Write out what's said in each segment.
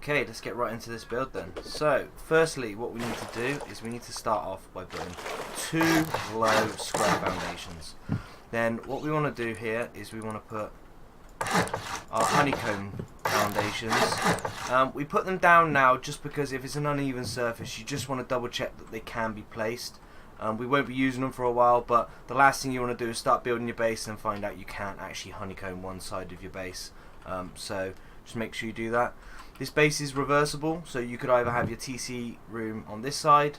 Okay, let's get right into this build then. So, firstly, what we need to do is we need to start off by putting 2 low square foundations. Then what we want to do here is we want to put our honeycomb foundations. We put them down now just because if it's an uneven surface, you just want to double check that they can be placed. We won't be using them for a while, but the last thing you want to do is start building your base and find out you can't actually honeycomb one side of your base. So just make sure you do that. This base is reversible, so you could either have your TC room on this side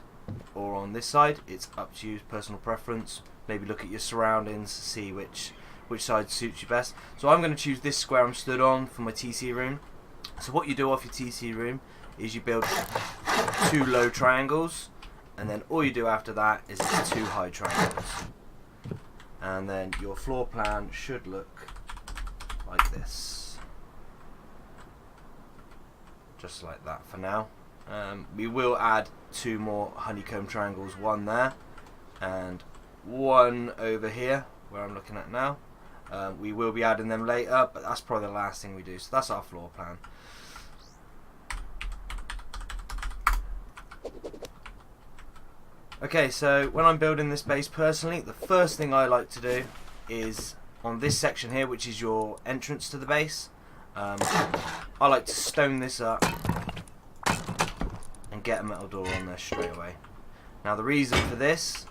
or on this side. It's up to you, personal preference. Maybe look at your surroundings, see which side suits you best. So I'm going to choose this square I'm stood on for my TC room. So what you do off your TC room is you build 2 low triangles, and then all you do after that is it's 2 high triangles. And then your floor plan should look like this. Just like that for now. We will add 2 more honeycomb triangles, 1 there and 1 over here where I'm looking at now. We will be adding them later, but that's probably the last thing we do. So that's our floor plan. Okay, so when I'm building this base personally, the first thing I like to do is on this section here, which is your entrance to the base. I like to stone this up and get a metal door on there straight away. Now the reason for this,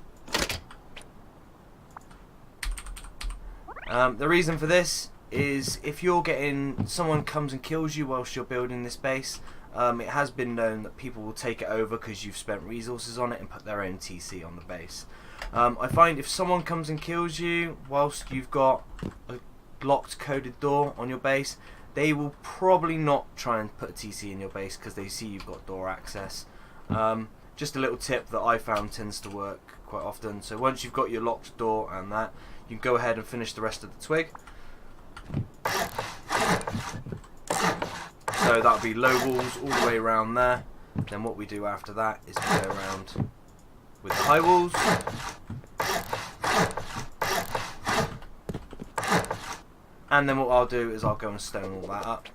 is if you're getting, someone comes and kills you whilst you're building this base, it has been known that people will take it over because you've spent resources on it and put their own TC on the base. I find if someone comes and kills you whilst you've got a locked coded door on your base, they will probably not try and put a TC in your base because they see you've got door access. Just a little tip that I found tends to work quite often. So once you've got your locked door and that, you can go ahead and finish the rest of the twig. So that'll be low walls all the way around there. Then what we do after that is we go around with the high walls. And then what I'll do is I'll go and stone all that up.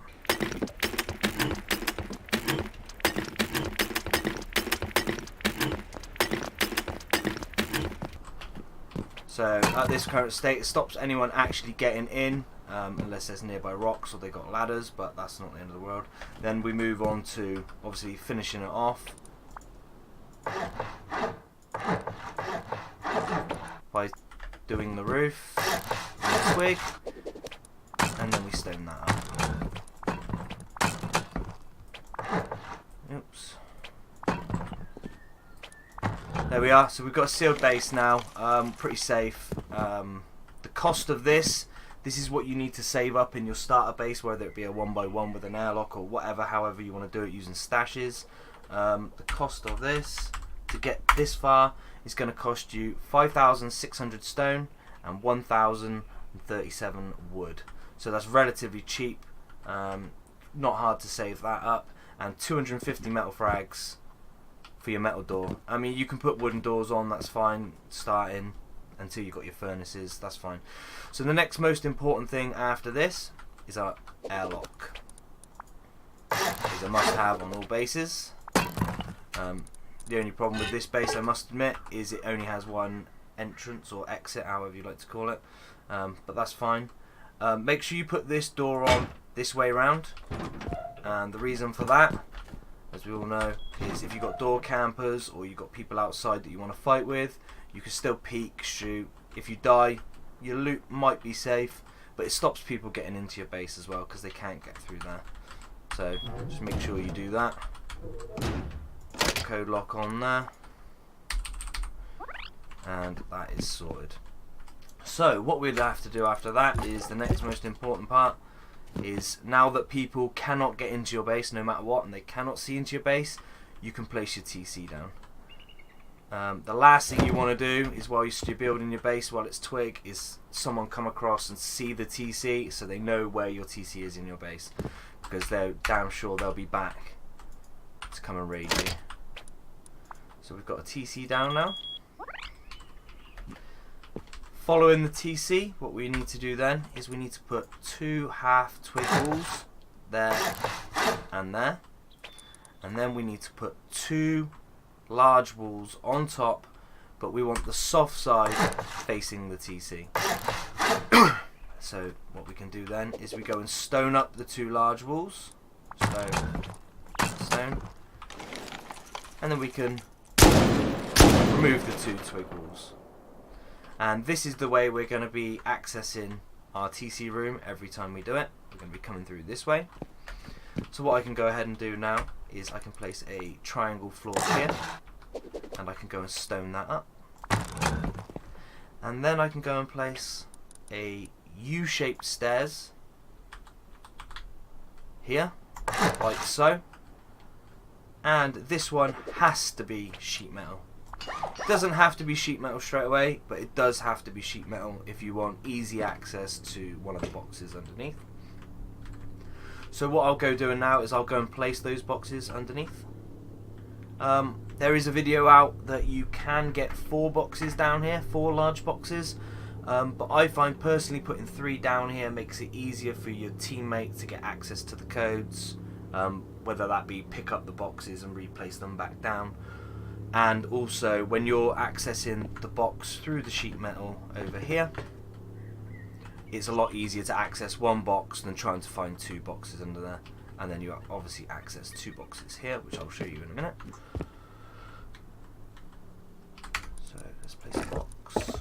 So at this current state, it stops anyone actually getting in, unless there's nearby rocks or they've got ladders, but that's not the end of the world. Then we move on to obviously finishing it off by doing the roof and the twig. And then we stone that up. Oops. There we are. So we've got a sealed base now. Pretty safe. The cost of this is what you need to save up in your starter base, whether it be a 1x1 with an airlock or whatever, however you want to do it using stashes. The cost of this to get this far is going to cost you 5,600 stone and 1,037 wood. So that's relatively cheap, not hard to save that up, and 250 metal frags for your metal door. I mean, you can put wooden doors on, that's fine, starting until you've got your furnaces, that's fine. So the next most important thing after this is our airlock. It's a must-have on all bases. The only problem with this base, I must admit, is it only has 1 entrance or exit, however you like to call it, but that's fine. Make sure you put this door on this way round, and the reason for that, as we all know, is if you've got door campers or you've got people outside that you want to fight with, you can still peek, shoot. If you die, your loot might be safe, but it stops people getting into your base as well because they can't get through there. So just make sure you do that. Code lock on there, and that is sorted. So what we'll have to do after that is the next most important part is, now that people cannot get into your base no matter what and they cannot see into your base, you can place your TC down. The last thing you want to do is, while you're building your base, while it's twig, is someone come across and see the TC so they know where your TC is in your base, because they're damn sure they'll be back to come and raid you. So we've got a TC down now. Following the TC, what we need to do then is we need to put 2 half twig walls there and there. And then we need to put 2 large walls on top, but we want the soft side facing the TC. So what we can do then is we go and stone up the 2 large walls. Stone. And then we can remove the 2 twig walls. And this is the way we're going to be accessing our TC room every time we do it. We're going to be coming through this way. So what I can go ahead and do now is I can place a triangle floor here, and I can go and stone that up. And then I can go and place a U-shaped stairs here, like so. And this one has to be sheet metal. It doesn't have to be sheet metal straight away, but it does have to be sheet metal if you want easy access to one of the boxes underneath. So what I'll go doing now is I'll go and place those boxes underneath. There is a video out that you can get 4 boxes down here, 4 large boxes, but I find personally putting 3 down here makes it easier for your teammate to get access to the codes, whether that be pick up the boxes and replace them back down. And also when you're accessing the box through the sheet metal over here, it's a lot easier to access 1 box than trying to find 2 boxes under there. And then you obviously access 2 boxes here, which I'll show you in a minute. So let's place a box.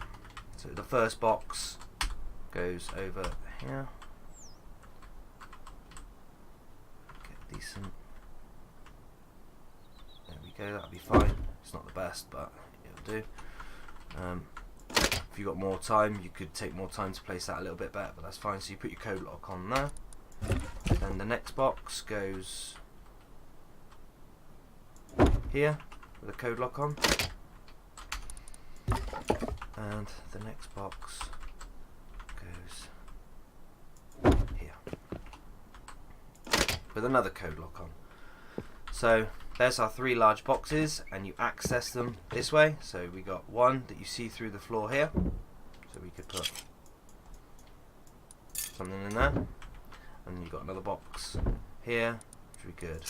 So the first box goes over here. Get decent. There we go, that'll be fine. It's not the best, but it'll do. If you've got more time, you could take more time to place that a little bit better, but that's fine. So you put your code lock on there. Then the next box goes here with a code lock on. And the next box goes here with another code lock on. So there's our 3 large boxes, and you access them this way. So we got 1 that you see through the floor here, so we could put something in there, and then you've got another box here, which we could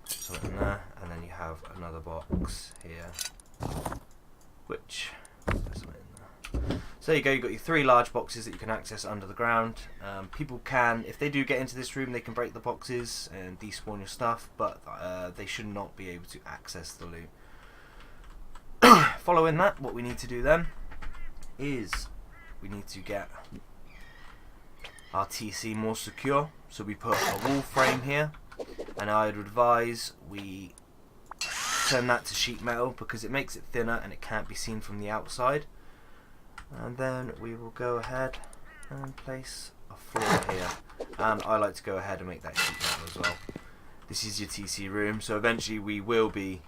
put something in there, and then you have another box here, which there's something in there. So there you go, you've got your 3 large boxes that you can access under the ground. People can, if they do get into this room, they can break the boxes and despawn your stuff, but they should not be able to access the loot. Following that, what we need to do then is we need to get our TC more secure. So we put a wall frame here, and I'd advise we turn that to sheet metal because it makes it thinner and it can't be seen from the outside. And then we will go ahead and place a floor here, and I like to go ahead and make that sheet metal as well. This is your TC room, so eventually we will be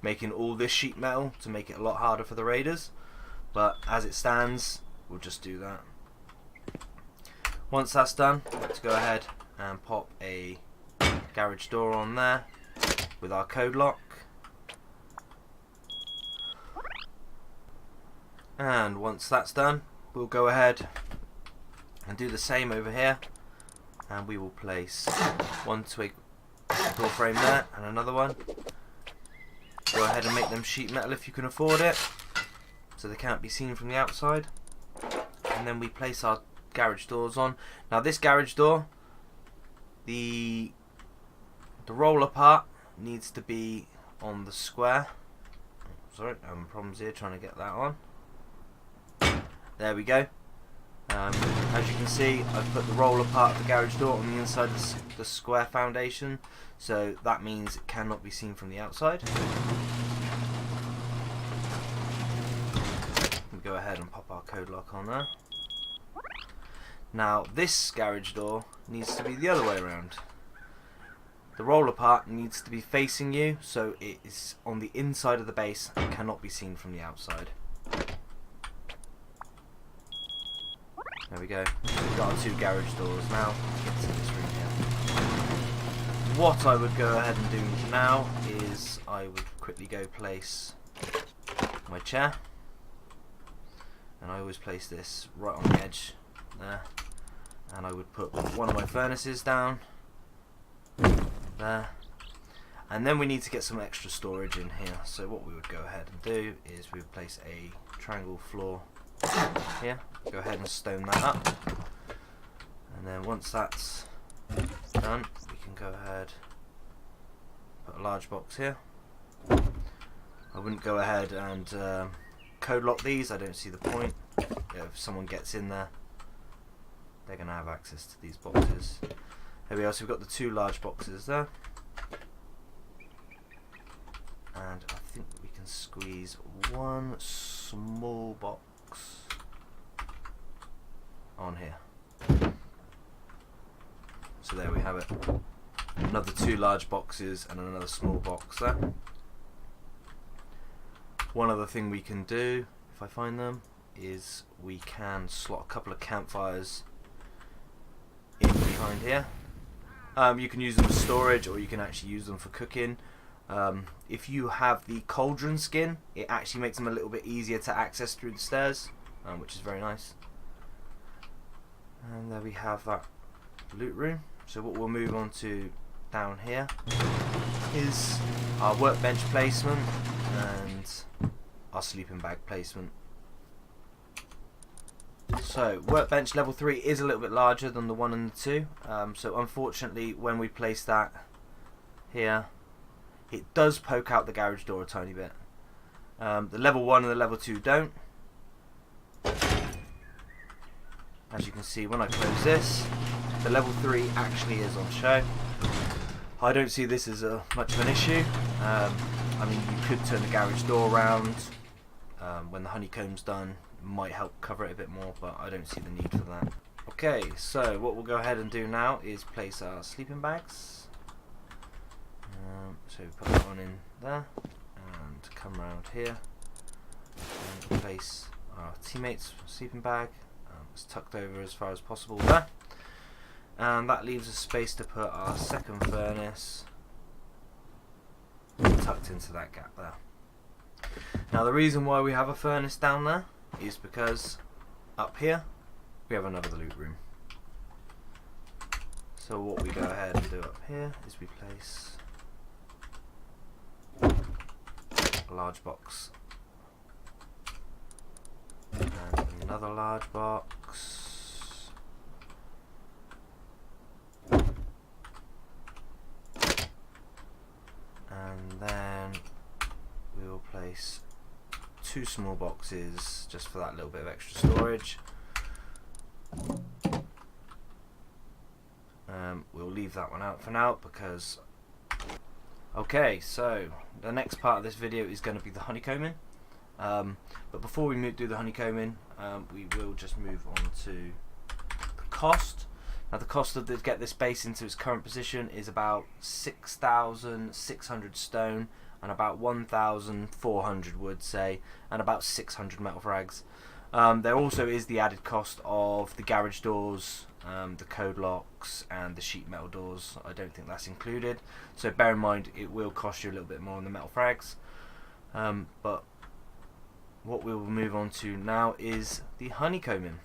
making all this sheet metal to make it a lot harder for the raiders, but as it stands we'll just do that. Once that's done, let's go ahead and pop a garage door on there with our code lock. And once that's done, we'll go ahead and do the same over here, and we will place 1 twig door frame there and another one. Go ahead and make them sheet metal if you can afford it, so they can't be seen from the outside. And then we place our garage doors on. Now this garage door, the roller part needs to be on the square. Sorry, having problems here trying to get that on. There we go. As you can see, I've put the roller part of the garage door on the inside of the square foundation, so that means it cannot be seen from the outside. We'll go ahead and pop our code lock on there. Now this garage door needs to be the other way around. The roller part needs to be facing you, so it is on the inside of the base and cannot be seen from the outside. There we go. We've got our 2 garage doors now. Let's get to this room here. What I would go ahead and do now is I would quickly go place my chair, and I always place this right on the edge there, and I would put one of my furnaces down there. And then we need to get some extra storage in here. So what we would go ahead and do is we would place a triangle floor here. Go ahead and stone that up. And then once that's done, we can go ahead, put a large box here. I wouldn't go ahead and code lock these. I don't see the point. If someone gets in there, they're going to have access to these boxes. There we are. So we've got the 2 large boxes there. And I think we can squeeze 1 small box on here. So there we have it. Another 2 large boxes and another small box there. One other thing we can do, if I find them, is we can slot a couple of campfires in behind here. You can use them for storage, or you can actually use them for cooking. If you have the cauldron skin, it actually makes them a little bit easier to access through the stairs, which is very nice. And there we have that loot room. So what we'll move on to down here is our workbench placement and our sleeping bag placement. So workbench level 3 is a little bit larger than the 1 and the 2. So unfortunately, when we place that here, it does poke out the garage door a tiny bit. The level 1 and the level 2 don't. As you can see, when I close this, the level 3 actually is on show. I don't see this as much of an issue. I mean, you could turn the garage door around when the honeycomb's done. Might help cover it a bit more, but I don't see the need for that. Okay, so what we'll go ahead and do now is place our sleeping bags. So put that one in there and come around here and place our teammates' sleeping bag. It's tucked over as far as possible there, and that leaves us space to put our second furnace tucked into that gap there. Now the reason why we have a furnace down there is because up here we have another loot room. So what we go ahead and do up here is we place a large box and another large box, and then we will place 2 small boxes just for that little bit of extra storage. We'll leave that one out for now because okay, so the next part of this video is going to be the honeycombing. But before we do the honeycombing, we will just move on to the cost. Now the cost of get this base into its current position is about 6,600 stone and about 1,400 wood, say, and about 600 metal frags. There also is the added cost of the garage doors, the code locks and the sheet metal doors. I don't think that's included, so bear in mind it will cost you a little bit more on the metal frags. But what we will move on to now is the honeycombing.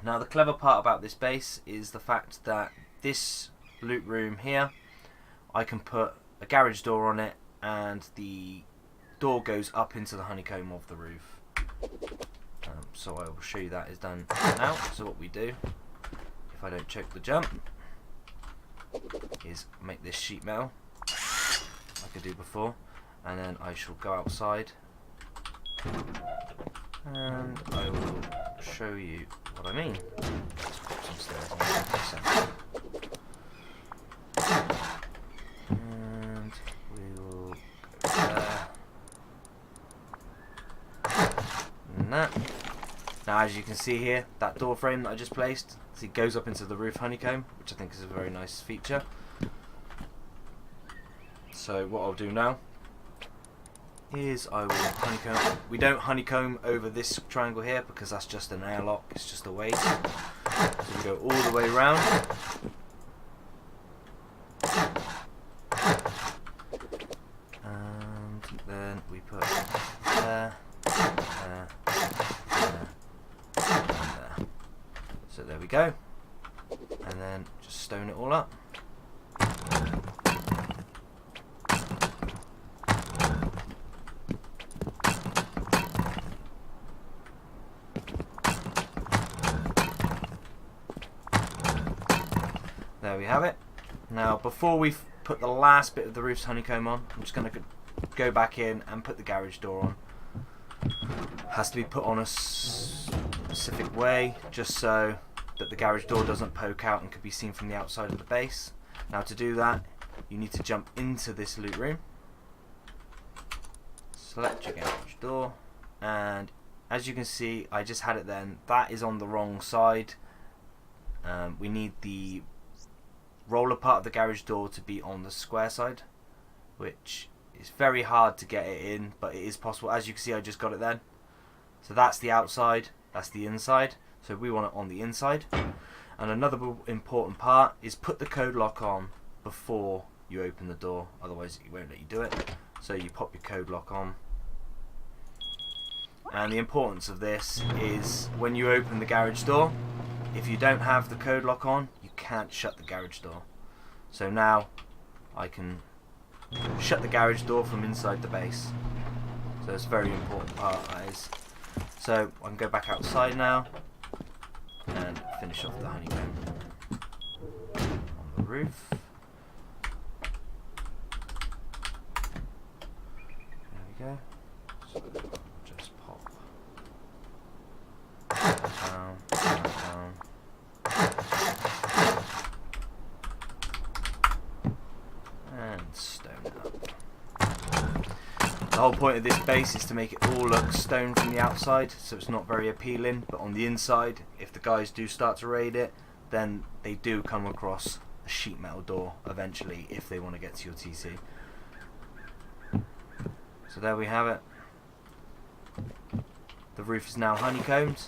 Now the clever part about this base is the fact that this loot room here, I can put a garage door on it and the door goes up into the honeycomb of the roof. So I will show you that is done now. So what we do, if I don't choke the jump, is make this sheet metal like I did before, and then I shall go outside and I will show you what I mean. Let's put some stairs on and we will go there and that. Now as you can see here, that door frame that I just placed, see, it goes up into the roof honeycomb, which I think is a very nice feature. So what I'll do now is I will honeycomb. We don't honeycomb over this triangle here because that's just an airlock, it's just a weight. So we go all the way around. And then we put there, there, there. There. So there we go, and then just stone it all up. we have it. Now, before we put the last bit of the roof's honeycomb on, I'm just going to go back in and put the garage door on. Has to be put on a specific way, just so that the garage door doesn't poke out and can be seen from the outside of the base. Now, to do that, you need to jump into this loot room, select your garage door, and as you can see, I just had it then. That is on the wrong side. We need the roller part of the garage door to be on the square side, which is very hard to get it in, but it is possible. As you can see, I just got it then. So that's the outside, that's the inside. So we want it on the inside. And another important part is put the code lock on before you open the door, otherwise it won't let you do it. So you pop your code lock on. And the importance of this is when you open the garage door, if you don't have the code lock on, you can't shut the garage door. So now I can shut the garage door from inside the base. So it's a very important part, that is. So I can go back outside now and finish off the honeycomb on the roof. There we go. So just pop down, down. And stone up. The whole point of this base is to make it all look stone from the outside, so it's not very appealing, but on the inside, if the guys do start to raid it, then they do come across a sheet metal door eventually if they want to get to your TC. So there we have it. The roof is now honeycombed,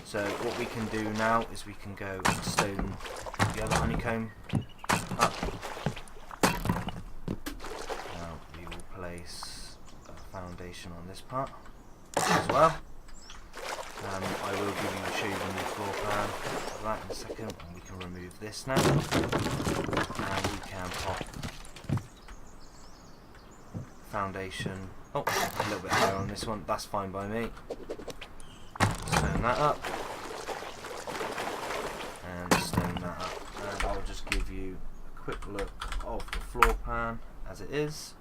so what we can do now is we can go and stone the other honeycomb up. Now we will place a foundation on this part as well. I will show you the new floor plan for that in a second, and we can remove this now, and we can pop foundation. Oh, a little bit higher on this one, that's fine by me. Stone that up, and stone that up, and I'll just give you a quick look of the floor plan as it is.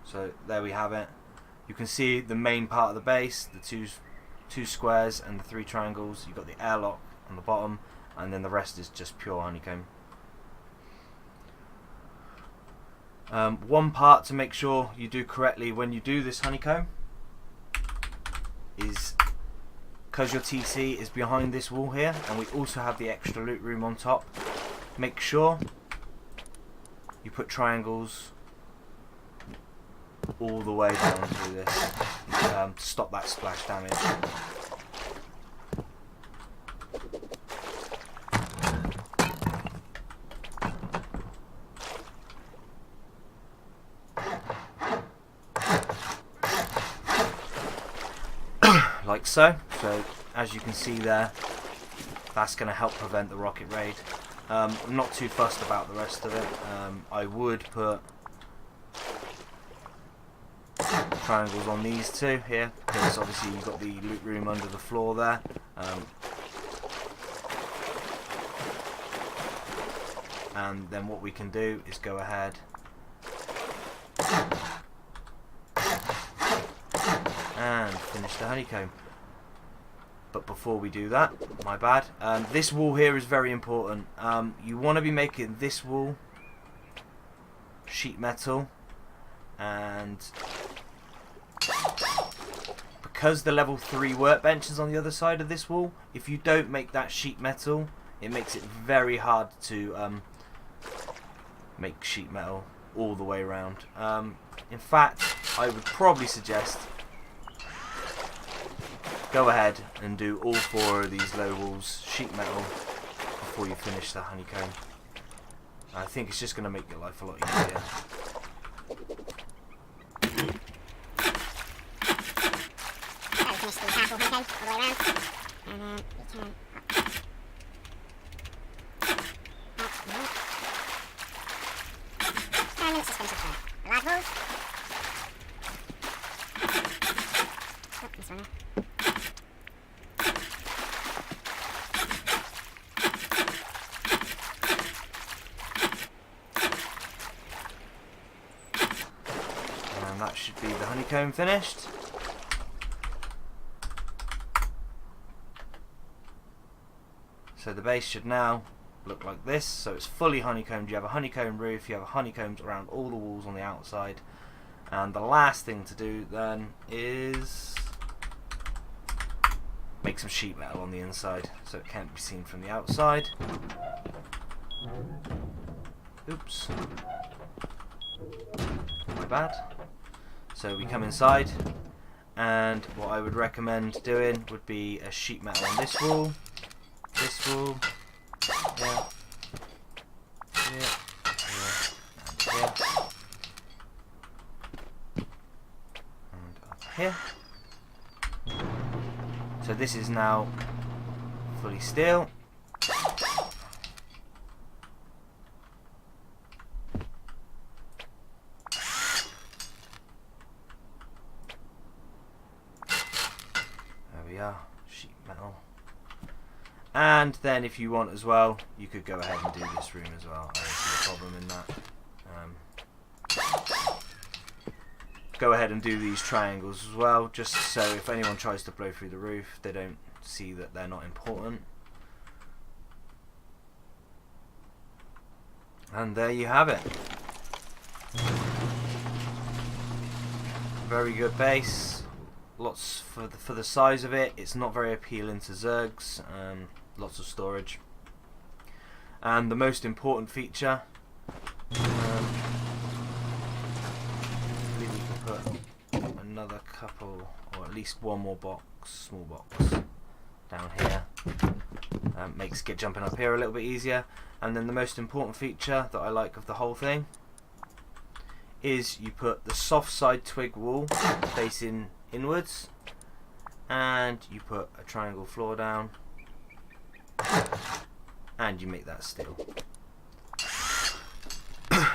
So there we have it. You can see the main part of the base, the two squares and the 3 triangles. You've got the airlock on the bottom, and then the rest is just pure honeycomb. One part to make sure you do correctly when you do this honeycomb is, because your TC is behind this wall here, and we also have the extra loot room on top, make sure you put triangles all the way down through this to stop that splash damage. Like so. So as you can see there, that's going to help prevent the rocket raid. I'm not too fussed about the rest of it. I would put triangles on these two here, because obviously you've got the loot room under the floor there. And then what we can do is go ahead and finish the honeycomb. But before we do that, my bad, this wall here is very important. You want to be making this wall sheet metal, and because the level 3 workbench is on the other side of this wall, if you don't make that sheet metal, it makes it very hard to make sheet metal all the way around. In fact, I would probably suggest go ahead and do all 4 of these low walls sheet metal before you finish the honeycomb. I think it's just going to make your life a lot easier. Finish the half honeycomb all the way around, and then we can and let's just finish up the large walls. Oh, this one there. And that should be the honeycomb finished. So the base should now look like this. So it's fully honeycombed. You have a honeycomb roof, you have honeycombs around all the walls on the outside. And the last thing to do then is make some sheet metal on the inside so it can't be seen from the outside. Oops. My bad. So we come inside, and what I would recommend doing would be a sheet metal on this wall, yeah, here, and up here. So this is now fully steel. There we are, sheet metal. And then if you want as well, you could go ahead and do this room as well. I don't see a problem in that. Go ahead and do these triangles as well, just so if anyone tries to blow through the roof, they don't see that they're not important. And there you have it. Very good base. Lots for the size of it. It's not very appealing to zergs. Lots of storage. And the most important feature, put another couple, or at least one more box, small box, down here. Makes get jumping up here a little bit easier. And then the most important feature that I like of the whole thing is you put the soft side twig wall facing inwards, and you put a triangle floor down, and you make that steel.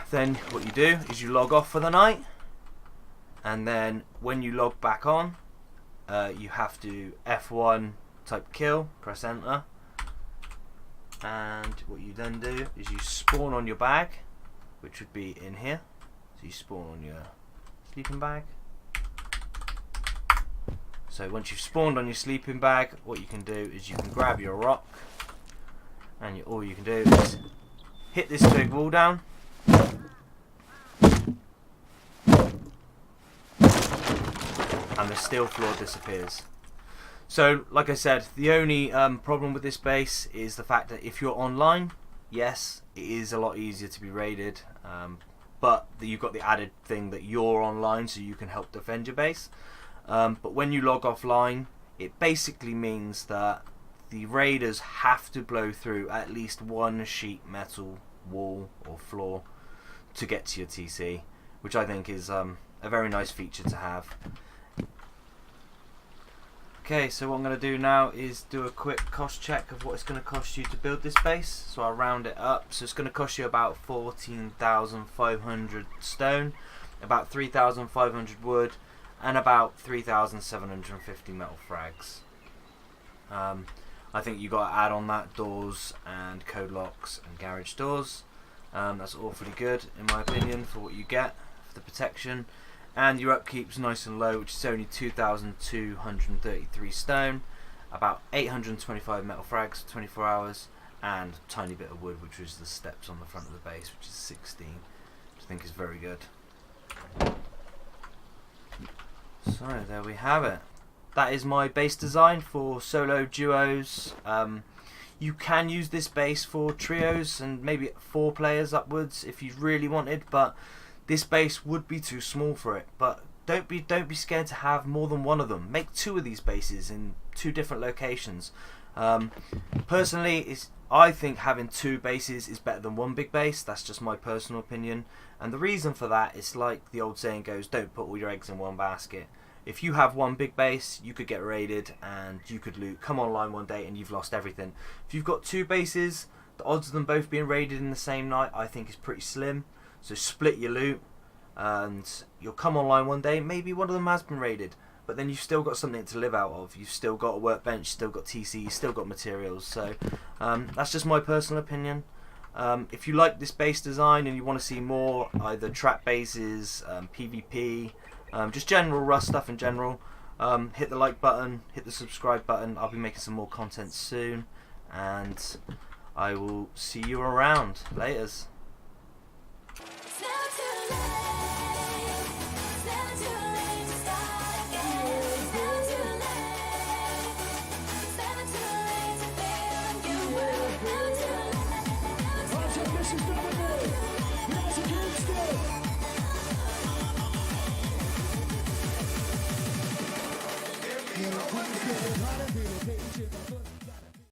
Then what you do is you log off for the night, and then when you log back on, you have to F1 type kill, press enter, and what you then do is you spawn on your bag, which would be in here. So you spawn on your sleeping bag. So once you've spawned on your sleeping bag, what you can do is you can grab your rock, and all you can do is hit this big wall down, and the steel floor disappears. So like I said, the only problem with this base is the fact that if you're online, yes, it is a lot easier to be raided, but you've got the added thing that you're online, so you can help defend your base. But when you log offline, it basically means that the raiders have to blow through at least one sheet metal wall or floor to get to your TC, which I think is a very nice feature to have. Okay, so what I'm going to do now is do a quick cost check of what it's going to cost you to build this base. So I'll round it up. So it's going to cost you about 14,500 stone, about 3,500 wood, and about 3,750 metal frags. I think you got to add on that doors and code locks and garage doors. That's awfully good in my opinion for what you get for the protection. And your upkeep's nice and low, which is only 2,233 stone, about 825 metal frags for 24 hours, and a tiny bit of wood, which is the steps on the front of the base, which is 16, which I think is very good. So there we have it. That is my base design for solo duos. You can use this base for trios and maybe 4 players upwards if you really wanted, but this base would be too small for it. But don't be scared to have more than one of them. Make 2 of these bases in 2 different locations. Personally, I think having 2 bases is better than 1 big base. That's just my personal opinion. And the reason for that is like the old saying goes, don't put all your eggs in one basket. If you have 1 big base, you could get raided and you could loot, come online one day and you've lost everything. If you've got 2 bases, the odds of them both being raided in the same night I think is pretty slim. So split your loot and you'll come online one day, maybe one of them has been raided, but then you've still got something to live out of. You've still got a workbench, still got TC, you've still got materials. So that's just my personal opinion. If you like this base design and you want to see more, either trap bases, PvP, just general Rust stuff in general, hit the like button, hit the subscribe button. I'll be making some more content soon, and I will see you around. Laters.